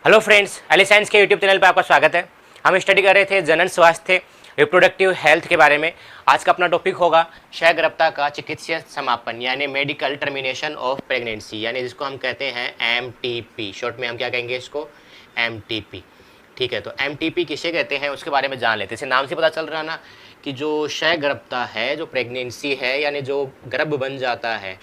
Hello friends, Eli science के YouTube channel पर आपका स्वागत है। हम स्टडी कर रहे थे जनन स्वास्थ्य रिप्रोडक्टिव हेल्थ के बारे में। आज का अपना टॉपिक होगा क्षय गर्भता का चिकित्सीय समापन यानी मेडिकल टर्मिनेशन ऑफ प्रेगनेंसी, यानी जिसको हम कहते हैं एमटीपी। शॉर्ट में हम क्या कहेंगे इसको, एमटीपी। ठीक है, तो एमटीपी किसे कहते हैं उसके बारे में जान लेते हैं। इसे नाम से पता चल रहा ना कि जो क्षय गर्भता है, जो प्रेगनेंसी है, यानी जो गर्भ बन जाता है,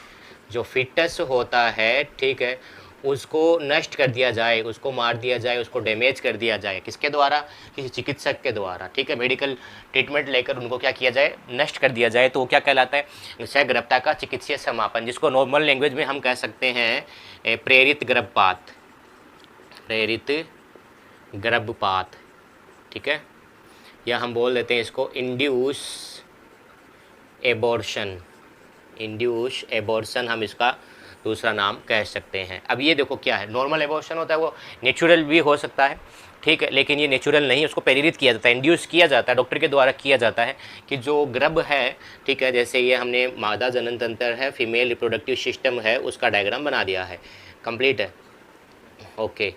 जो फिटस होता है, ठीक है, उसको नष्ट कर दिया जाए, उसको मार दिया जाए, उसको डैमेज कर दिया जाए। किसके द्वारा? किसी चिकित्सक के द्वारा। ठीक है, मेडिकल ट्रीटमेंट लेकर उनको क्या किया जाए, नष्ट कर दिया जाए, तो वो क्या कहलाता है, क्षय गर्भता का चिकित्सीय समापन, जिसको नॉर्मल लैंग्वेज में हम कह सकते हैं प्रेरित गर्भपात। प्रेरित गर्भपात, ठीक है, या हम बोल देते हैं इसको इंड्यूस एबॉर्शन। इंड्यूस एबॉर्शन हम इसका दूसरा नाम कह सकते हैं। अब ये देखो क्या है, नॉर्मल एबॉर्शन होता है वो नेचुरल भी हो सकता है, ठीक है, लेकिन ये नेचुरल नहीं, उसको प्रेरित किया जाता है, इंड्यूस किया जाता है, डॉक्टर के द्वारा किया जाता है कि जो गर्भ है, ठीक है, जैसे ये हमने मादा जनन तंत्र है, फीमेल रिप्रोडक्टिव सिस्टम है, उसका डायग्राम बना दिया है, कंप्लीट है। ओके,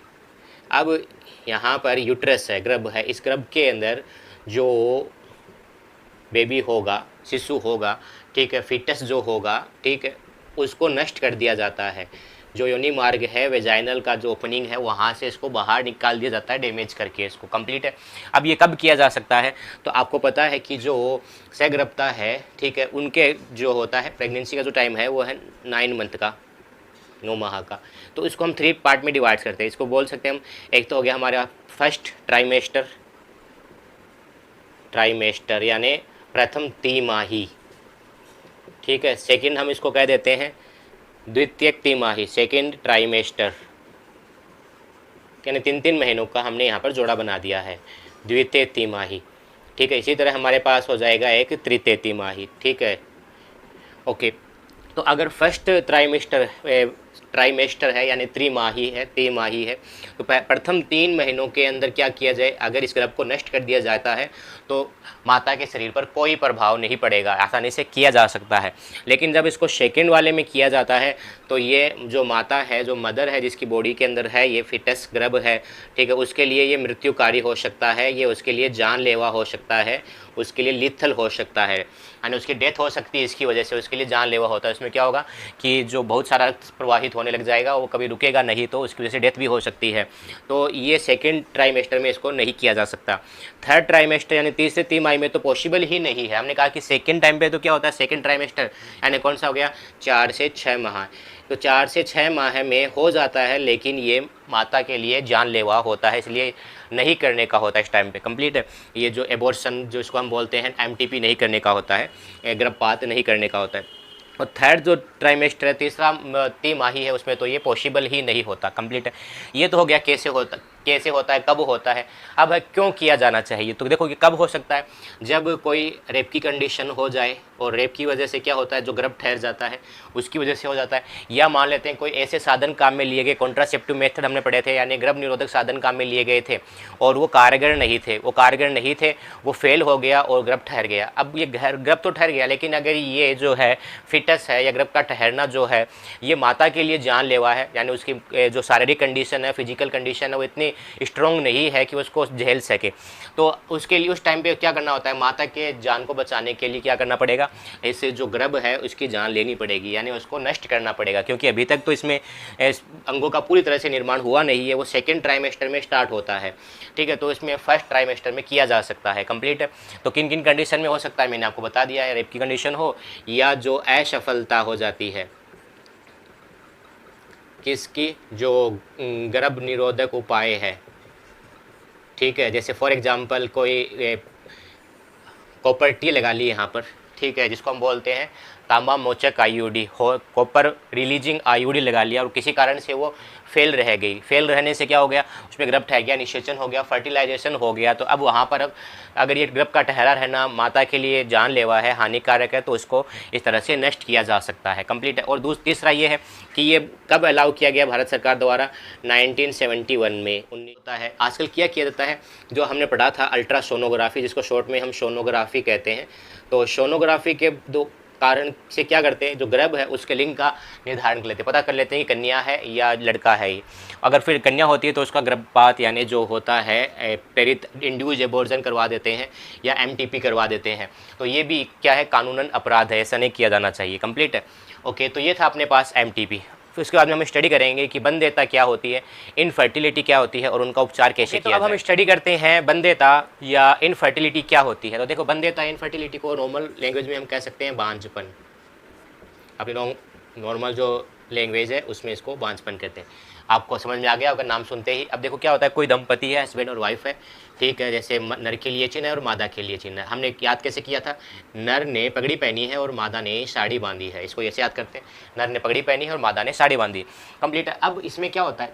अब यहाँ पर यूट्रस है, गर्भ है, इस गर्भ के अंदर जो बेबी होगा, शिशु होगा, ठीक है, फिटस जो होगा, ठीक है, उसको नष्ट कर दिया जाता है। जो योनि मार्ग है, वेजाइनल का जो ओपनिंग है, वहाँ से इसको बाहर निकाल दिया जाता है, डैमेज करके इसको, कंप्लीट है। अब ये कब किया जा सकता है, तो आपको पता है कि जो क्षय गर्भता है, ठीक है, उनके जो होता है प्रेगनेंसी का जो टाइम है वो है 9 मंथ का, 9 माह का। तो इसको हम 3 पार्ट में डिवाइड करते हैं। इसको बोल सकते हैं हम, एक तो हो गया हमारा फर्स्ट ट्राइमेस्टर, ट्राइमेस्टर यानी प्रथम तिमाही, ठीक है। सेकंड हम इसको कह देते हैं द्वितीयक तिमाही, सेकंड ट्राइमेस्टर, यानी 3-3 महीनों का हमने यहाँ पर जोड़ा बना दिया है, द्वितीय तिमाही, ठीक है। इसी तरह हमारे पास हो जाएगा एक तृतीय तिमाही, ठीक है। ओके, तो अगर फर्स्ट ट्राइमेस्टर है यानी तिमाही है, तो प्रथम 3 महीनों के अंदर क्या किया जाए, अगर इस गर्भ को नष्ट कर दिया जाता है तो माता के शरीर पर कोई प्रभाव नहीं पड़ेगा, आसानी से किया जा सकता है। लेकिन जब इसको सेकेंड वाले में किया जाता है तो ये जो माता है, जो मदर है, जिसकी बॉडी के अंदर है ये फिटस गर्भ है, ठीक है, उसके लिए ये मृत्युकारी हो सकता है, ये उसके लिए जानलेवा हो सकता है, उसके लिए लिथल हो सकता है, यानी उसकी डेथ हो सकती है इसकी वजह से, उसके लिए जानलेवा होता है। इसमें क्या होगा कि जो बहुत सारा रक्त प्रवाहित होने लग जाएगा, वो कभी रुकेगा नहीं, तो उसकी वजह से डेथ भी हो सकती है। तो ये सेकेंड ट्राइमेस्टर में इसको नहीं किया जा सकता। थर्ड ट्राइमेस्टर यानी तीसरे तिमाही में तो पॉसिबल ही नहीं है। हमने कहा कि सेकेंड टाइम पे तो क्या होता है, सेकेंड ट्राइमेस्टर यानी कौन सा हो गया, 4 से 6 माह। तो 4 से 6 माह में हो जाता है, लेकिन ये माता के लिए जानलेवा होता है, इसलिए नहीं करने का होता है इस टाइम पे, कंप्लीट है। ये जो एबॉर्शन जो इसको हम बोलते हैं एमटीपी नहीं करने का होता है, गर्भपात नहीं करने का होता है। और थर्ड जो ट्राइमेस्टर है, तीसरा तिमाही है, उसमें तो ये पॉसिबल ही नहीं होता, कंप्लीट है। ये तो हो गया कैसे होता है, कब होता है। अब क्यों किया जाना चाहिए, तो देखो कि कब हो सकता है, जब कोई रेप की कंडीशन हो जाए, और रेप की वजह से क्या होता है, जो गर्भ ठहर जाता है उसकी वजह से हो जाता है, या मान लेते हैं कोई ऐसे साधन काम में लिए गए, कॉन्ट्रासेप्टिव मेथड हमने पढ़े थे, यानी गर्भ निरोधक साधन काम में लिए गए थे और वो कारगर नहीं थे, वो फेल हो गया और गर्भ ठहर गया। अब ये गर्भ तो ठहर गया, लेकिन अगर ये जो है फिटस है या गर्भ का ठहरना जो है, ये माता के लिए जानलेवा है, यानी उसकी जो शारीरिक कंडीशन है, फिजिकल कंडीशन है, वो इतनी स्ट्रॉन्ग नहीं है कि उसको झेल सके। तो उसके लिए उस टाइम पे क्या करना होता है, माता के जान को बचाने के लिए क्या करना पड़ेगा, इससे जो गर्भ है उसकी जान लेनी पड़ेगी, यानी उसको नष्ट करना पड़ेगा, क्योंकि अभी तक तो इसमें अंगों का पूरी तरह से निर्माण हुआ नहीं है, वो सेकेंड ट्राइमेस्टर में स्टार्ट होता है, ठीक है। तो इसमें फर्स्ट ट्राइमेस्टर में किया जा सकता है, कंप्लीट है। तो किन किन कंडीशन में हो सकता है, मैंने आपको बता दिया है, रेप की कंडीशन हो या जो असफलता हो जाती है किसकी, जो गर्भ निरोधक उपाय है, ठीक है, जैसे फॉर एग्जांपल कोई कॉपर टी लगा ली यहाँ पर, ठीक है, जिसको हम बोलते हैं तांबा मोचक आईयूडी हो, कॉपर रिलीजिंग आईयूडी लगा लिया और किसी कारण से वो फेल रह गई। फेल रहने से क्या हो गया, उसमें गर्भ ठहर गया, निषेचन हो गया, फर्टिलाइजेशन हो गया। तो अब वहाँ पर अगर ये गर्भ का ठहरा रहना माता के लिए जानलेवा है, हानिकारक है, तो उसको इस तरह से नष्ट किया जा सकता है, कंप्लीट है। और तीसरा ये है कि ये कब अलाउ किया गया भारत सरकार द्वारा, 1971 में होता है। आजकल किया जाता है, जो हमने पढ़ा था अल्ट्रासोनोग्राफी, जिसको शॉर्ट में हम सोनोग्राफी कहते हैं। तो सोनोग्राफी के दो कारण से क्या करते हैं, जो गर्भ है उसके लिंग का निर्धारण कर लेते हैं, पता कर लेते हैं कि कन्या है या लड़का है ये। अगर फिर कन्या होती है तो उसका गर्भपात यानी जो होता है प्रेरित इंड्यूज एबॉर्शन करवा देते हैं या एमटीपी करवा देते हैं। तो ये भी क्या है, कानूनन अपराध है, ऐसा नहीं किया जाना चाहिए। कंप्लीट है। ओके, तो ये था अपने पास एमटीपी। फिर उसके बाद में हम स्टडी करेंगे कि बंध्यता क्या होती है, इनफर्टिलिटी क्या होती है और उनका उपचार कैसे किया जाए। अब हम स्टडी करते हैं बंध्यता या इनफर्टिलिटी क्या होती है। तो देखो, बंध्यता इनफर्टिलिटी को नॉर्मल लैंग्वेज में हम कह सकते हैं बांझपन। अपनी नॉर्मल जो लैंग्वेज है उसमें इसको बांझपन कहते हैं। आपको समझ में आ गया अगर नाम सुनते ही। अब देखो क्या होता है, कोई दंपति है, हस्बैंड और वाइफ है, ठीक है, जैसे नर के लिए चिन्ह है और मादा के लिए चिन्ह है। हमने याद कैसे किया था, नर ने पगड़ी पहनी है और मादा ने साड़ी बांधी है, इसको ऐसे याद करते हैं, नर ने पगड़ी पहनी है और मादा ने साड़ी बांधी। कंप्लीट है। अब इसमें क्या होता है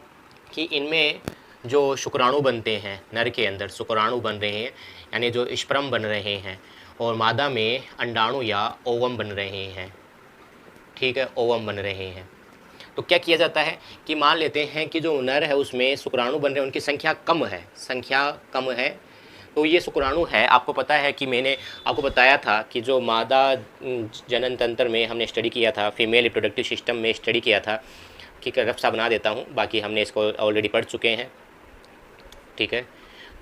कि इनमें जो शुक्राणु बनते हैं, नर के अंदर शुक्राणु बन रहे हैं यानी जो स्पर्म बन रहे हैं, और मादा में अंडाणु या ओवम बन रहे हैं, ठीक है, ओवम बन रहे हैं। तो क्या किया जाता है कि मान लेते हैं कि जो नर है उसमें शुक्राणु बन रहे हैं, उनकी संख्या कम है, संख्या कम है। तो ये शुक्राणु है, आपको पता है कि मैंने आपको बताया था कि जो मादा जनन तंत्र में हमने स्टडी किया था, फीमेल रिप्रोडक्टिव सिस्टम में स्टडी किया था, कि रफ सा बना देता हूँ, बाकी हमने इसको ऑलरेडी पढ़ चुके हैं, ठीक है।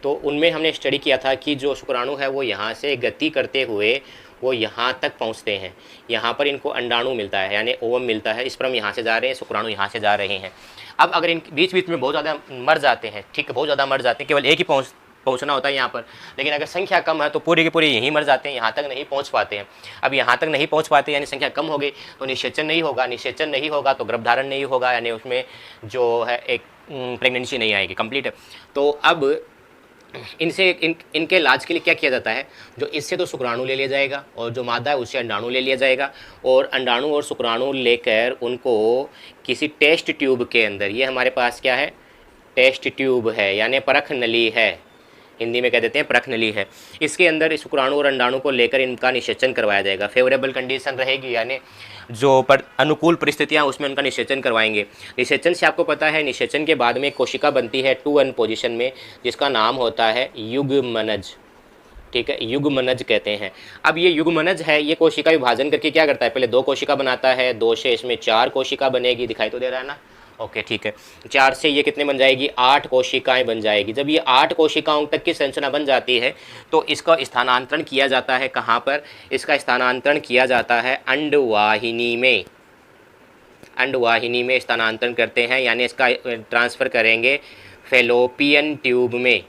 तो उनमें हमने स्टडी किया था कि जो शुक्राणु है वो यहाँ से गति करते हुए वो यहाँ तक पहुँचते हैं, यहाँ पर इनको अंडाणु मिलता है यानी ओवम मिलता है, स्पर्म यहाँ से जा रहे हैं, शुक्राणु यहाँ से जा रहे हैं। अब अगर इन बीच बीच में बहुत ज़्यादा मर जाते हैं, ठीक है, बहुत ज़्यादा मर जाते हैं, केवल एक ही पहुँचना होता है यहाँ पर, लेकिन अगर संख्या कम है तो पूरे के पूरे यहीं मर जाते हैं, यहाँ तक नहीं पहुँच पाते हैं। अब यहाँ तक नहीं पहुँच पाते यानी संख्या कम हो गई तो निषेचन नहीं होगा, निषेचन नहीं होगा तो गर्भधारण नहीं होगा, यानी उसमें जो है एक प्रेगनेंसी नहीं आएगी। कंप्लीट है। तो अब इनके इलाज के लिए क्या किया जाता है, जो इससे तो शुक्राणु ले लिया जाएगा और जो मादा है उससे अंडाणु ले लिया जाएगा, और अंडाणु और शुक्राणु लेकर उनको किसी टेस्ट ट्यूब के अंदर, ये हमारे पास क्या है, टेस्ट ट्यूब है यानी परख नली है, हिंदी में कह देते हैं परख नली है, इसके अंदर इस शुक्राणु और अंडाणु को लेकर इनका निषेचन करवाया जाएगा। फेवरेबल कंडीशन रहेगी यानी जो पर अनुकूल परिस्थितियां उसमें उनका निषेचन करवाएंगे। निषेचन से आपको पता है, निषेचन के बाद में कोशिका बनती है 2n पोजीशन में, जिसका नाम होता है युग्मनज, ठीक है, युग्मनज कहते हैं। अब ये युग्मनज है, ये कोशिका विभाजन करके क्या करता है, पहले 2 कोशिका बनाता है, 2 से इसमें 4 कोशिका बनेगी, दिखाई तो दे रहा है ना, ओके ठीक है। 4 से ये कितने बन जाएगी, 8 कोशिकाएं बन जाएगी। जब ये 8 कोशिकाओं तक की संरचना बन जाती है तो इसका स्थानांतरण किया जाता है कहाँ पर, इसका स्थानांतरण किया जाता है अंडवाहिनी में, अंडवाहिनी में स्थानांतरण करते हैं, यानी इसका ट्रांसफ़र करेंगे फेलोपियन ट्यूब में,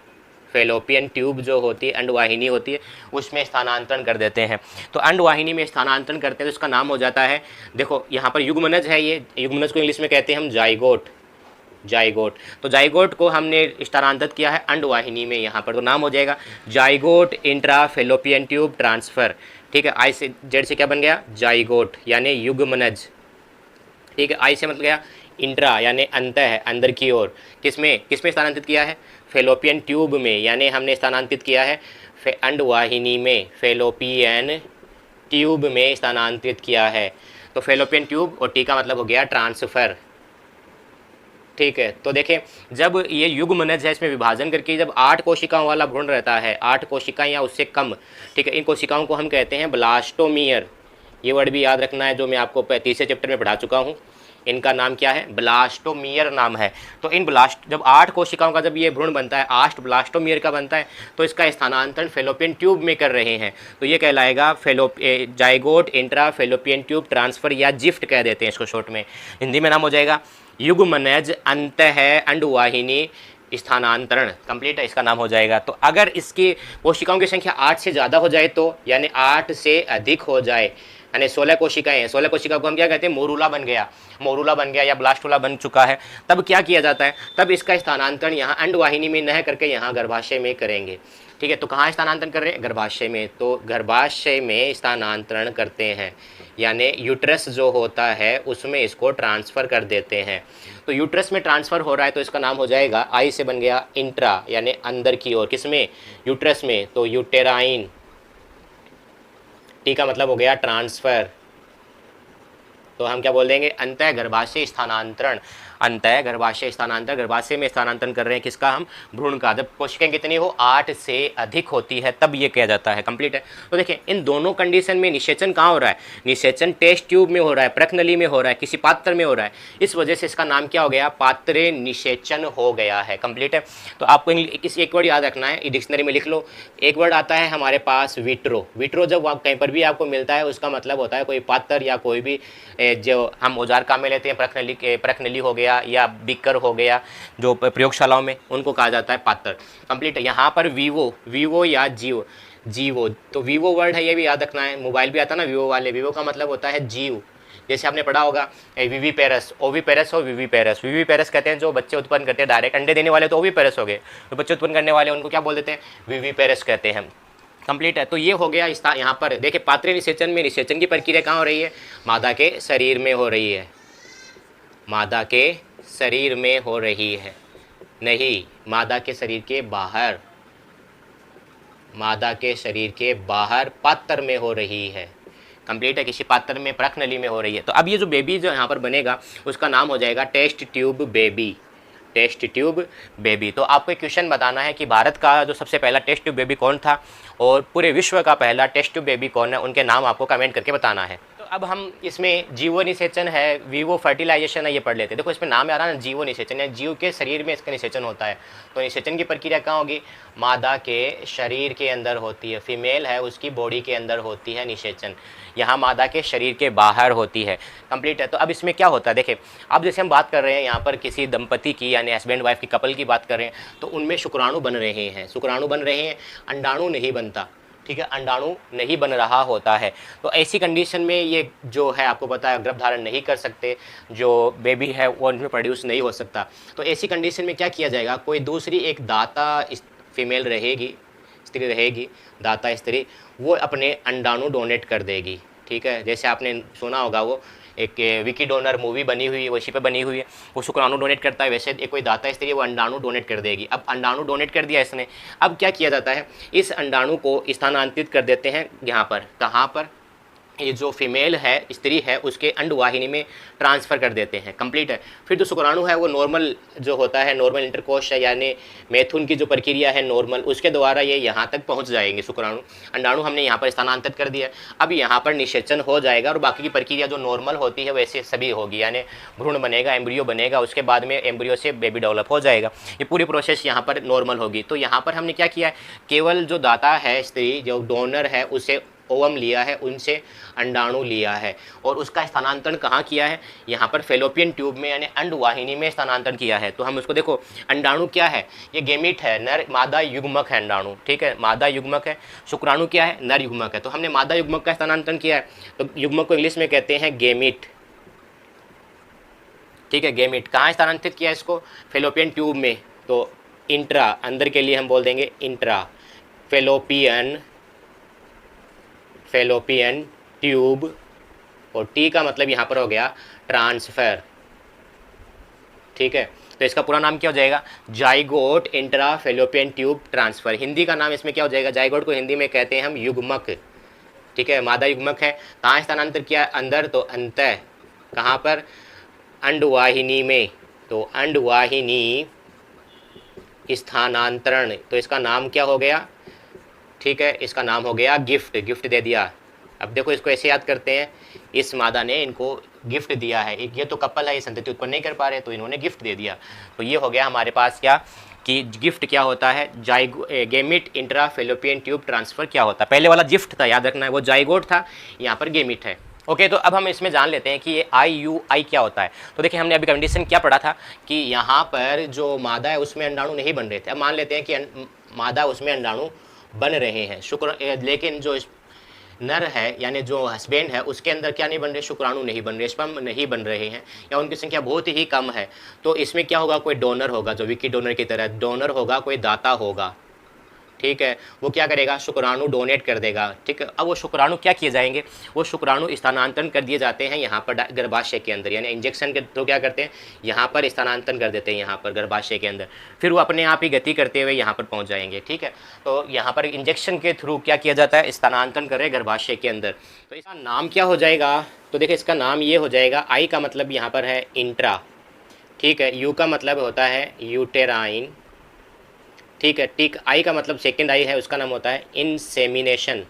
फेलोपियन ट्यूब जो होती है, अंडवाहिनी होती है, उसमें स्थानांतरण कर देते हैं। तो अंडवाहिनी में स्थानांतरण करते हैं तो इसका नाम हो जाता है, देखो यहाँ पर युग्मनज है, ये युग्मनज को इंग्लिश में कहते हैं हम जाइगोट, जाइगोट। तो जाइगोट को हमने स्थानांतरित किया है अंडवाहिनी में यहाँ पर, तो नाम हो जाएगा zygote intra fallopian tube transfer, ठीक है। आई से जेड से क्या बन गया, जाइगोट यानी युग्मनज, ठीक है। आई से मतलब गया इंट्रा यानी अंत है, अंदर की ओर, किसमें किसमें स्थानांतरित किया है, फेलोपियन ट्यूब में, यानी हमने स्थानांतरित किया है अंडवाहिनी में, फेलोपियन ट्यूब में स्थानांतरित किया है। तो फेलोपियन ट्यूब और टी का मतलब हो गया ट्रांसफ़र, ठीक है। तो देखें, जब ये युग्मनज है, इसमें विभाजन करके जब 8 कोशिकाओं वाला भ्रूण रहता है, 8 कोशिकाएं या उससे कम, ठीक है, इन कोशिकाओं को हम कहते हैं ब्लास्टोमियर। ये वर्ड भी याद रखना है, जो मैं आपको 35वें चैप्टर में पढ़ा चुका हूँ। इनका नाम क्या है, ब्लास्टोमियर नाम है। तो इन जब 8 कोशिकाओं का जब ये भ्रूण बनता है, 8 ब्लास्टोमियर का बनता है, तो इसका स्थानांतरण फेलोपियन ट्यूब में कर रहे हैं, तो ये कहलाएगा zygote intra fallopian tube transfer, या जिफ्ट कह देते हैं इसको शॉर्ट में, हिंदी में नाम हो जाएगा युग्मनज अंत है अंडवाहिनी स्थानांतरण। कंप्लीट है, इसका नाम हो जाएगा। तो अगर इसकी कोशिकाओं की संख्या 8 से ज़्यादा हो जाए, तो यानी 8 से अधिक हो जाए, यानी 16 कोशिकाएं हैं, 16 कोशिका को हम क्या कहते हैं, मोरूला बन गया, मोरूला बन गया या ब्लास्टोला बन चुका है, तब क्या किया जाता है, तब इसका स्थानांतरण यहाँ अंडवाहिनी में न करके यहाँ गर्भाशय में करेंगे, ठीक है। तो कहाँ स्थानांतरण कर रहे हैं, गर्भाशय में। तो गर्भाशय में स्थानांतरण करते हैं, यानी यूट्रस जो होता है उसमें इसको ट्रांसफ़र कर देते हैं। तो यूट्रस में ट्रांसफ़र हो रहा है तो इसका नाम हो जाएगा, आई से बन गया इंट्रा यानी अंदर की ओर, किसमें, यूट्रस में, तो यूटेराइन, टी का मतलब हो गया ट्रांसफ़र। तो हम क्या बोल देंगे, अंतः गर्भाशय स्थानांतरण। अंतः गर्भाशय स्थानांतरण, गर्भाशय में स्थानांतरण कर रहे हैं किसका, हम भ्रूण का। जब कोशिकाएं कितनी हो, 8 से अधिक होती है तब ये किया जाता है। कंप्लीट है। तो देखिए इन दोनों कंडीशन में निषेचन कहाँ हो रहा है, निषेचन टेस्ट ट्यूब में हो रहा है, प्रकनली में हो रहा है, किसी पात्र में हो रहा है। इस वजह से इसका नाम क्या हो गया, पात्रे निषेचन हो गया है। कंप्लीट है। तो आपको किसी एक वर्ड याद रखना है, डिक्शनरी में लिख लो। एक वर्ड आता है हमारे पास विट्रो। विट्रो जब कहीं पर भी आपको मिलता है उसका मतलब होता है कोई पात्र या कोई भी जो हम औजार काम में लेते हैं, प्रकनली हो गया या बिकर हो गया, जो प्रयोगशालाओं में उनको कहा जाता है पात्र। कंप्लीट है। यहाँ पर वीवो या जीवो, तो वीवो वर्ड है ये भी याद रखना है। मोबाइल भी आता है ना वीवो वाले, वीवो का मतलब होता है जीव। जैसे आपने पढ़ा होगा विवीपेरस, ओवीपेरस और विवीपेरस। विवीपेरस कहते हैं जो बच्चे उत्पन्न करते हैं डायरेक्ट, अंडे देने वाले तो ओवीपेरस हो गए, तो बच्चे उत्पन्न करने वाले उनको क्या बोल देते हैं, विवीपेरस कहते हैं। कंप्लीट है। तो ये हो गया यहाँ पर देखिए पात्रे निषेचन में निषेचन की प्रक्रिया कहाँ हो रही है, मादा के शरीर में हो रही है, मादा के शरीर में हो रही है, नहीं मादा के शरीर के बाहर, मादा के शरीर के बाहर पात्र में हो रही है। कंप्लीट है। किसी पात्र में, प्रकनली में हो रही है। तो अब ये जो बेबी जो यहाँ पर बनेगा उसका नाम हो जाएगा test tube baby, test tube baby. तो आपको एक क्वेश्चन बताना है कि भारत का जो सबसे पहला टेस्ट ट्यूब बेबी कौन था और पूरे विश्व का पहला टेस्ट ट्यूब बेबी कौन है, उनके नाम आपको कमेंट करके बताना है। तो अब हम इसमें जीवो निषेचन है, वीवो फर्टिलाइजेशन है, ये पढ़ लेते हैं। देखो इसमें नाम आ रहा है ना, जीवो निषेचन है, जीव के शरीर में इसका निषेचन होता है। तो निषेचन की प्रक्रिया कहाँ होगी, मादा के शरीर के अंदर होती है, फीमेल है उसकी बॉडी के अंदर होती है निषेचन, यहाँ मादा के शरीर के बाहर होती है। कंप्लीट है। तो अब इसमें क्या होता है, देखिए अब जैसे हम बात कर रहे हैं यहाँ पर किसी दंपति की यानी हस्बैंड वाइफ की, कपल की बात कर रहे हैं, तो उनमें शुक्राणु बन रहे हैं, शुक्राणु बन रहे हैं, अंडाणु नहीं बनता। ठीक है, अंडाणु नहीं बन रहा होता है। तो ऐसी कंडीशन में ये जो है आपको पता है गर्भ धारण नहीं कर सकते, जो बेबी है वो उनमें प्रोड्यूस नहीं हो सकता। तो ऐसी कंडीशन में क्या किया जाएगा, कोई दूसरी एक दाता फीमेल रहेगी, स्त्री रहेगी, दाता स्त्री, वो अपने अंडाणु डोनेट कर देगी। ठीक है, जैसे आपने सुना होगा वो एक विकी डोनर मूवी बनी हुई है, उसी पे बनी हुई है, वो शुक्राणु डोनेट करता है, वैसे एक कोई दाता स्त्री है वो अंडाणु डोनेट कर देगी। अब अंडाणु डोनेट कर दिया इसने, अब क्या किया जाता है, इस अंडाणु को स्थानांतरित कर देते हैं यहाँ पर, कहाँ पर, ये जो फीमेल है स्त्री है उसके अंडवाहिनी में ट्रांसफ़र कर देते हैं। कंप्लीट है। फिर जो शुक्राणु है वो नॉर्मल जो होता है, नॉर्मल इंटरकोश है यानी मैथुन की जो प्रक्रिया है नॉर्मल, उसके द्वारा ये यहाँ तक पहुँच जाएंगे शुक्राणु। अंडाणु हमने यहाँ पर स्थानांतरित कर दिया, अब यहाँ पर निषेचन हो जाएगा और बाकी की प्रक्रिया जो नॉर्मल होती है वैसे सभी होगी, यानी भ्रूण बनेगा, एम्ब्रियो बनेगा, उसके बाद में एम्ब्रियो से बेबी डेवलप हो जाएगा। ये पूरी प्रोसेस यहाँ पर नॉर्मल होगी। तो यहाँ पर हमने क्या किया है, केवल जो दाता है स्त्री, जो डोनर है, उसे ओवम लिया है, उनसे अंडाणु लिया है और उसका स्थानांतरण कहाँ किया है, यहाँ पर फेलोपियन ट्यूब में यानी अंडवाहिनी में स्थानांतरण किया है। तो हम उसको देखो, अंडाणु क्या है, ये गेमिट है, नर मादा युग्मक है अंडाणु। ठीक है, मादा युग्मक है, शुक्राणु क्या है, नर युग्मक है। तो हमने मादा युग्मक का स्थानांतरण किया है, तो युग्मक को इंग्लिश में कहते हैं गेमिट। ठीक है, गेमिट कहाँ स्थानांतरित किया इसको, फेलोपियन ट्यूब में। तो इंट्रा, अंदर के लिए हम बोल देंगे इंट्रा फेलोपियन ट्यूब, और टी का मतलब यहाँ पर हो गया ट्रांसफ़र। ठीक है, तो इसका पूरा नाम क्या हो जाएगा, zygote intra fallopian tube transfer. Hindi का नाम इसमें क्या हो जाएगा, जाइगोट को हिंदी में कहते हैं हम युग्मक। ठीक है, मादा युग्मक है, कहाँ स्थानांतरित किया, अंदर, तो अंतः कहाँ पर, अंडवाहिनी में। तो अंडवाहिनी स्थानांतरण, तो इसका नाम क्या हो गया, ठीक है, इसका नाम हो गया गिफ्ट, गिफ्ट दे दिया। अब देखो इसको ऐसे याद करते हैं, इस मादा ने इनको गिफ्ट दिया है, ये तो कपल है, ये संतति उत्पन्न नहीं कर पा रहे तो इन्होंने गिफ्ट दे दिया। तो ये हो गया हमारे पास क्या कि गिफ्ट क्या होता है, gamete intra fallopian tube transfer क्या होता है। पहले वाला गिफ्ट था, याद रखना है, वो जाइगोट था, यहाँ पर गेमिट है। ओके, तो अब हम इसमें जान लेते हैं कि ये IUI क्या होता है। तो देखिए हमने अभी कंडीशन क्या पढ़ा था कि यहाँ पर जो मादा है उसमें अंडाणु नहीं बन रहे थे। अब मान लेते हैं कि मादा उसमें अंडाणु बन रहे हैं, लेकिन जो नर है यानी जो हस्बैंड है उसके अंदर क्या नहीं बन रहे, शुक्राणु नहीं बन रहे, स्पर्म नहीं बन रहे हैं या उनकी संख्या बहुत ही कम है। तो इसमें क्या होगा, कोई डोनर होगा, जो विकी डोनर की तरह डोनर होगा, कोई दाता होगा। ठीक है, वो क्या करेगा, शुक्राणु डोनेट कर देगा। ठीक है, अब वो शुक्राणु क्या किए जाएंगे, वो शुक्राणु स्थानांतरण कर दिए जाते हैं यहाँ पर गर्भाशय के अंदर, यानी इंजेक्शन के थ्रू क्या करते हैं, यहाँ पर स्थानांतरण कर देते हैं, यहाँ पर गर्भाशय के अंदर, फिर वो अपने आप ही गति करते हुए यहाँ पर पहुँच जाएंगे। ठीक है, तो यहाँ पर इंजेक्शन के थ्रू क्या किया जाता है, स्थानांतरण कर रहे गर्भाशय के अंदर। तो इसका नाम क्या हो जाएगा, तो देखिए इसका नाम ये हो जाएगा, आई का मतलब यहाँ पर है इंट्रा। ठीक है। यू का मतलब होता है यूटेराइन, ठीक है। टी आई का मतलब सेकेंड आई है, उसका नाम होता है इंसेमिनेशन,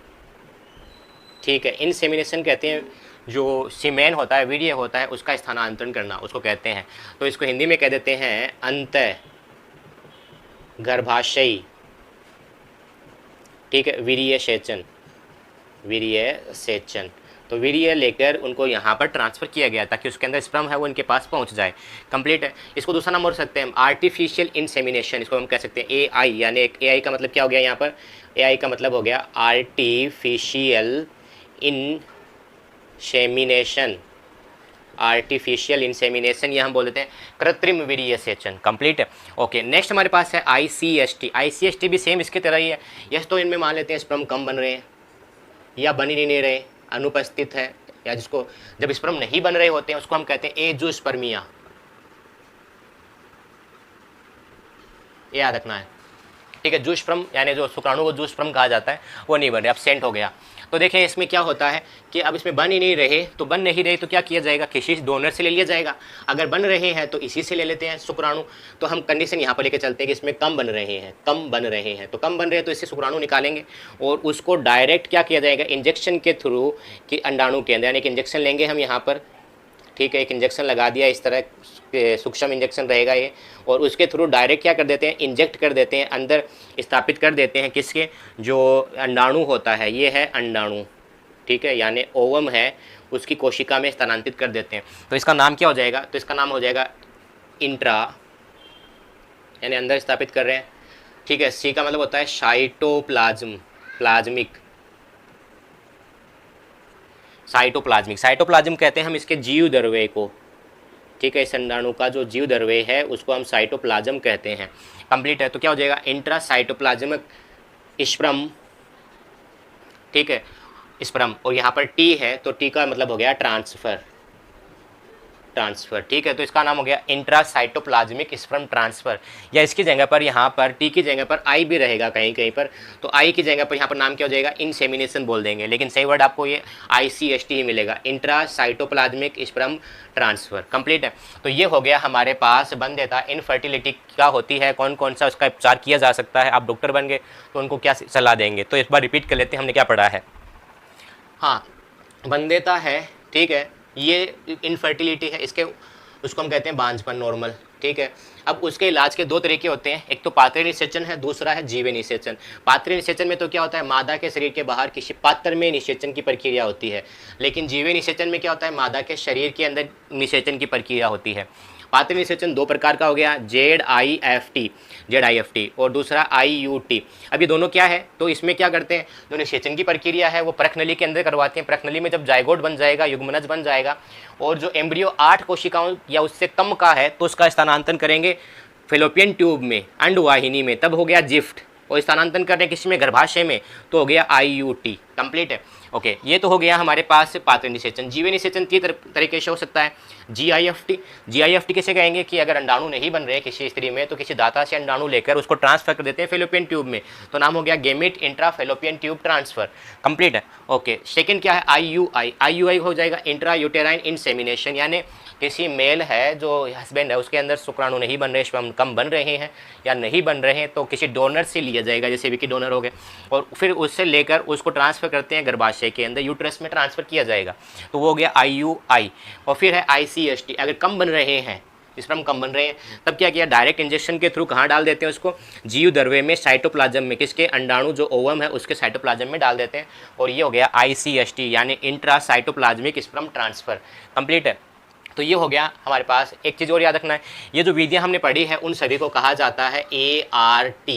ठीक है। इंसेमिनेशन कहते हैं जो सीमेन होता है, वीर्य होता है, उसका स्थानांतरण करना उसको कहते हैं। तो इसको हिंदी में कह देते हैं अंतः गर्भाशयी, ठीक है, वीर्य सेचन, वीर्य सेचन। तो वीर्य लेकर उनको यहाँ पर ट्रांसफ़र किया गया ताकि उसके अंदर स्पर्म है वो इनके पास पहुँच जाए। कंप्लीट है। इसको दूसरा नाम बोल सकते हैं हम आर्टिफिशियल इंसेमिनेशन, इसको हम कह सकते हैं AI, यानी एक AI का मतलब क्या हो गया यहाँ पर, AI का मतलब हो गया आर्टिफिशियल इंसेमिनेशन, आर्टिफिशियल इंसेमिनेशन, यह हम बोल देते हैं कृत्रिम वीर्य सेचन। कंप्लीट है। ओके, नेक्स्ट हमारे पास है ICST। ICST भी सेम इसकी तरह ही है। यस, तो इनमें मान लेते हैं स्पर्म कम बन रहे हैं या बन ही नहीं रहे, अनुपस्थित है, या जिसको जब स्पर्म नहीं बन रहे होते हैं उसको हम कहते हैं एजोस्पर्मिया, ये याद रखना है, ठीक है। जूस्पर्म यानी जो शुक्राणु को जूस्पर्म कहा जाता है वो नहीं बन रहे, एब्सेंट हो गया। तो देखें इसमें क्या होता है कि अब इसमें बन ही नहीं रहे, तो बन नहीं रहे तो क्या किया जाएगा, किसी डोनर से ले लिया जाएगा। अगर बन रहे हैं तो इसी से ले लेते हैं शुक्राणु। तो हम कंडीशन यहाँ पर लेके चलते हैं कि इसमें कम बन रहे हैं, कम बन रहे हैं, तो कम बन रहे हैं तो इससे शुक्राणु निकालेंगे और उसको डायरेक्ट क्या किया जाएगा, इंजेक्शन के थ्रू कि अंडाणु के अंदर, यानी कि इंजेक्शन लेंगे हम यहाँ पर, ठीक है। एक इंजेक्शन लगा दिया, इस तरह सूक्ष्म इंजेक्शन रहेगा ये, और उसके थ्रू डायरेक्ट क्या कर देते हैं, इंजेक्ट कर देते हैं, अंदर स्थापित कर देते हैं किसके, जो अंडाणु होता है, ये है अंडाणु, ठीक है, यानी ओवम है, उसकी कोशिका में स्थानांतरित कर देते हैं। तो इसका नाम क्या हो जाएगा, तो इसका नाम हो जाएगा इंट्रा, यानी अंदर स्थापित कर रहे हैं, ठीक है। सी का मतलब होता है साइटोप्लाज्म, प्लाज्मिक, साइटोप्लाज्मिक, साइटोप्लाज्म कहते हैं हम इसके जीव द्रव्य को, ठीक है। इस अंडाणु का जो जीव द्रव्य है उसको हम साइटोप्लाज्म कहते हैं। कंप्लीट है। तो क्या हो जाएगा, इंट्रा साइटोप्लाज्मिक स्पर्म, ठीक है, स्पर्म, और यहाँ पर टी है तो टी का मतलब हो गया ट्रांसफ़र, ट्रांसफ़र, ठीक है। तो इसका नाम हो गया इंट्रासाइटोप्लाज्मिक स्पर्म ट्रांसफ़र, या इसकी जगह पर यहाँ पर टी की जगह पर आई भी रहेगा कहीं कहीं पर, तो आई की जगह पर यहाँ पर नाम क्या हो जाएगा, इंसेमिनेशन बोल देंगे, लेकिन सही वर्ड आपको ये ICST ही मिलेगा, इंट्रासाइटोप्लाज्मिक स्पर्म ट्रांसफ़र। कंप्लीट है। तो ये हो गया हमारे पास बंध्यता, इनफर्टिलिटी क्या होती है, कौन कौन सा उसका उपचार किया जा सकता है। आप डॉक्टर बन गए तो उनको क्या सलाह देंगे, तो इस बार रिपीट कर लेते हैं हमने क्या पढ़ा है। हाँ, बंध्यता है, ठीक है, ये इनफर्टिलिटी है, इसके उसको हम कहते हैं बांझपन, नॉर्मल, ठीक है। अब उसके इलाज के दो तरीके होते हैं, एक तो पात्रीय निषेचन है, दूसरा है जीव निषेचन। पात्रीय निषेचन में तो क्या होता है, मादा के शरीर के बाहर किसी पात्र में निषेचन की प्रक्रिया होती है, लेकिन जीव निषेचन में क्या होता है, मादा के शरीर के अंदर निषेचन की प्रक्रिया होती है। पात्रीय निषेचन दो प्रकार का हो गया, ZIFT और दूसरा IUT। अब ये दोनों क्या है, तो इसमें क्या करते हैं, जो निषेचन की प्रक्रिया है वो प्रकनली के अंदर करवाते हैं। प्रकनली में जब जायगोट बन जाएगा, युग्मनज बन जाएगा, और जो एम्ब्रियो 8 कोशिकाओं या उससे कम का है तो उसका स्थानांतरण करेंगे फेलोपियन ट्यूब में, अंडवाहिनी में, तब हो गया जिफ्ट, और स्थानांतरण करने किसी में, गर्भाशय में, तो हो गया IUT। कंप्लीट है। ओके, ये तो हो गया हमारे पास पात्रीय निषेचन। जीव निषेचन 3 तरीके से हो सकता है। GIFT किसे कहेंगे कि अगर अंडाणु नहीं बन रहे किसी स्त्री में तो किसी दाता से अंडाणु लेकर उसको ट्रांसफर कर देते हैं फेलोपियन ट्यूब में, तो नाम हो गया gamete intra fallopian tube transfer. Complete है। ओके, सेकंड क्या है, IUI हो जाएगा इंट्रा यूटेराइन इंसेमिनेशन, यानी किसी मेल है जो हस्बैंड है उसके अंदर शुक्राणु नहीं बन रहे, स्पर्म कम बन रहे हैं या नहीं बन रहे हैं, तो किसी डोनर से लिया जाएगा, जैसे विकी डोनर हो गए, और फिर उससे लेकर उसको ट्रांसफ़र करते हैं गर्भाशय के अंदर, यूट्रस में ट्रांसफ़र किया जाएगा, तो वो हो गया IUI। और फिर है ICST, अगर कम बन रहे हैं, स्पर्म कम बन रहे हैं, तब क्या किया, डायरेक्ट इंजेक्शन के थ्रू कहाँ डाल देते हैं उसको, जीव द्रव्य में, साइटोप्लाज्म में, किसके, अंडाणु जो ओवम है उसके साइटोप्लाज्म में डाल देते हैं, और ये हो गया ICST यानी intra cytoplasmic sperm transfer. Complete है। तो ये हो गया हमारे पास। एक चीज़ और याद रखना है, ये जो विधियाँ हमने पढ़ी है उन सभी को कहा जाता है आर्ट।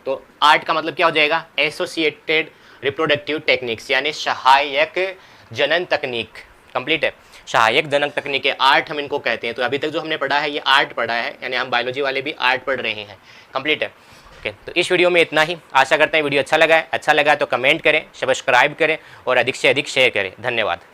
तो आर्ट का मतलब क्या हो जाएगा, एसोसिएटेड रिप्रोडक्टिव टेक्निक्स, यानी सहायक जनन तकनीक। कंप्लीट है। सहायक जनन तकनीक आर्ट हम इनको कहते हैं। तो अभी तक जो हमने पढ़ा है ये आर्ट पढ़ा है, यानी हम बायोलॉजी वाले भी आर्ट पढ़ रहे हैं। कंप्लीट है। ओके, तो इस वीडियो में इतना ही। आशा करते हैं वीडियो अच्छा लगा है तो कमेंट करें, सब्सक्राइब करें और अधिक से अधिक शेयर करें। धन्यवाद।